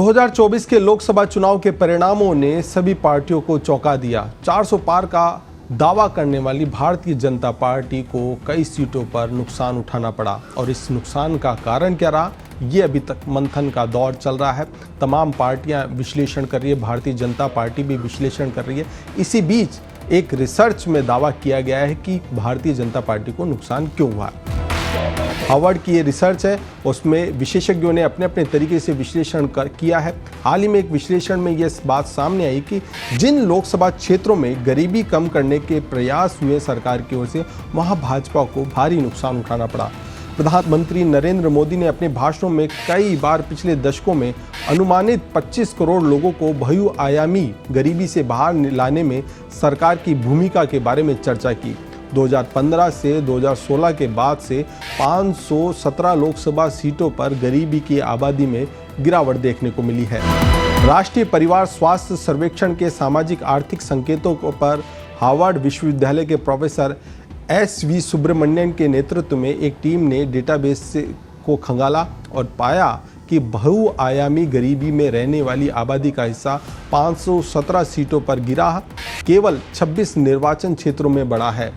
2024 के लोकसभा चुनाव के परिणामों ने सभी पार्टियों को चौंका दिया। 400 पार का दावा करने वाली भारतीय जनता पार्टी को कई सीटों पर नुकसान उठाना पड़ा और इस नुकसान का कारण क्या रहा, ये अभी तक मंथन का दौर चल रहा है। तमाम पार्टियां विश्लेषण कर रही है, भारतीय जनता पार्टी भी विश्लेषण कर रही है। इसी बीच एक रिसर्च में दावा किया गया है कि भारतीय जनता पार्टी को नुकसान क्यों हुआ। हार्वर्ड की ये रिसर्च है, उसमें विशेषज्ञों ने अपने अपने तरीके से विश्लेषण किया है। हाल ही में एक विश्लेषण में ये बात सामने आई कि जिन लोकसभा क्षेत्रों में गरीबी कम करने के प्रयास हुए सरकार की ओर से, वहां भाजपा को भारी नुकसान उठाना पड़ा। प्रधानमंत्री नरेंद्र मोदी ने अपने भाषणों में कई बार पिछले दशकों में अनुमानित 25 करोड़ लोगों को बहुआयामी गरीबी से बाहर लाने में सरकार की भूमिका के बारे में चर्चा की। 2015 से 2016 के बाद से 517 लोकसभा सीटों पर गरीबी की आबादी में गिरावट देखने को मिली है। राष्ट्रीय परिवार स्वास्थ्य सर्वेक्षण के सामाजिक आर्थिक संकेतों पर हार्वर्ड विश्वविद्यालय के प्रोफेसर SV सुब्रमण्यन के नेतृत्व में एक टीम ने डेटाबेस को खंगाला और पाया कि बहुआयामी गरीबी में रहने वाली आबादी का हिस्सा 517 सीटों पर गिरा, केवल 26 निर्वाचन क्षेत्रों में बढ़ा है।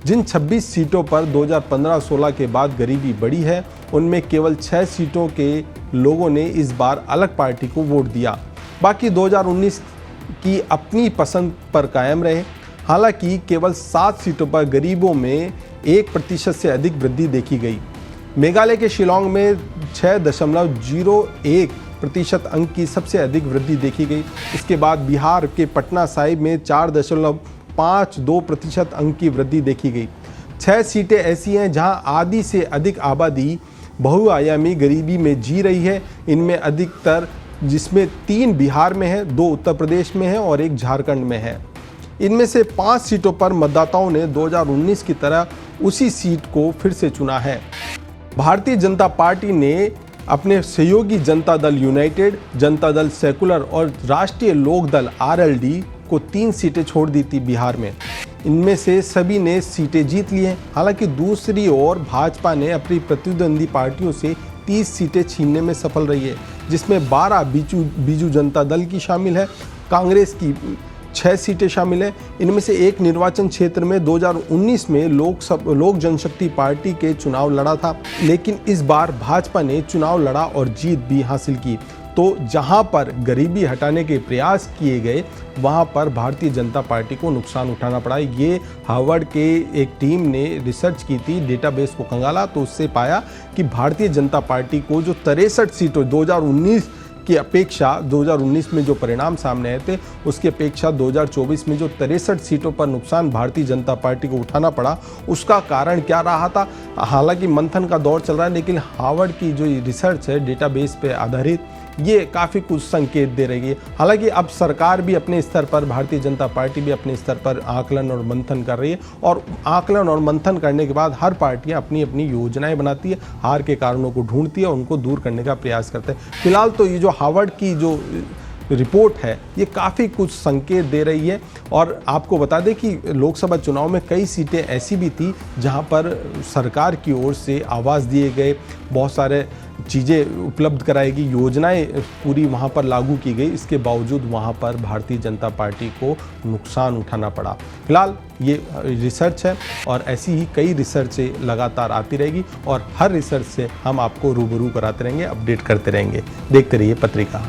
जिन 26 सीटों पर 2015-16 के बाद गरीबी बढ़ी है, उनमें केवल 6 सीटों के लोगों ने इस बार अलग पार्टी को वोट दिया। बाकी 2019 की अपनी पसंद पर कायम रहे। हालांकि केवल 7 सीटों पर गरीबों में 1% से अधिक वृद्धि देखी गई। मेघालय के शिलांग में 6.01% अंक की सबसे अधिक वृद्धि देखी गई। इसके बाद बिहार के पटना साहिब में 4.52% अंक की वृद्धि देखी गई। 6 सीटें ऐसी हैं जहां आधी से अधिक आबादी बहुआयामी गरीबी में जी रही है। इनमें अधिकतर, जिसमें 3 बिहार में है, 2 उत्तर प्रदेश में है और 1 झारखंड में है। इनमें से 5 सीटों पर मतदाताओं ने 2019 की तरह उसी सीट को फिर से चुना है। भारतीय जनता पार्टी ने अपने सहयोगी जनता दल यूनाइटेड, जनता दल सेकुलर और राष्ट्रीय लोक दल RLD को 3 सीटें छोड़ दी थी बिहार में। इनमें से सभी ने सीटें जीत ली हैं। हालांकि दूसरी ओर भाजपा ने अपनी प्रतिद्वंदी पार्टियों से 30 सीटें छीनने में सफल रही है, जिसमें 12 बीजू जनता दल की शामिल है। कांग्रेस की 6 सीटें शामिल हैं। इनमें से एक निर्वाचन क्षेत्र में 2019 में लोक जनशक्ति पार्टी के चुनाव लड़ा था, लेकिन इस बार भाजपा ने चुनाव लड़ा और जीत भी हासिल की। तो जहां पर गरीबी हटाने के प्रयास किए गए, वहां पर भारतीय जनता पार्टी को नुकसान उठाना पड़ा। ये हार्वर्ड के एक टीम ने रिसर्च की थी, डेटाबेस को खंगाला, तो उससे पाया कि भारतीय जनता पार्टी को जो 63 सीटों 2019 की अपेक्षा 2019 में जो परिणाम सामने आए थे, उसकी अपेक्षा 2024 में जो 63 सीटों पर नुकसान भारतीय जनता पार्टी को उठाना पड़ा, उसका कारण क्या रहा था। हालांकि मंथन का दौर चल रहा है, लेकिन हार्वर्ड की जो रिसर्च है डेटाबेस पे आधारित, ये काफ़ी कुछ संकेत दे रही है। हालांकि अब सरकार भी अपने स्तर पर, भारतीय जनता पार्टी भी अपने स्तर पर आकलन और मंथन कर रही है और आकलन और मंथन करने के बाद हर पार्टियां अपनी अपनी योजनाएं बनाती है, हार के कारणों को ढूंढती है और उनको दूर करने का प्रयास करते हैं। फिलहाल तो ये जो हार्वर्ड की जो रिपोर्ट है, ये काफ़ी कुछ संकेत दे रही है। और आपको बता दें कि लोकसभा चुनाव में कई सीटें ऐसी भी थी जहां पर सरकार की ओर से आवाज़ दिए गए, बहुत सारे चीज़ें उपलब्ध कराई गई, योजनाएं पूरी वहां पर लागू की गई। इसके बावजूद वहां पर भारतीय जनता पार्टी को नुकसान उठाना पड़ा। फिलहाल ये रिसर्च है और ऐसी ही कई रिसर्चें लगातार आती रहेगी और हर रिसर्च से हम आपको रूबरू कराते रहेंगे, अपडेट करते रहेंगे। देखते रहिए पत्रिका।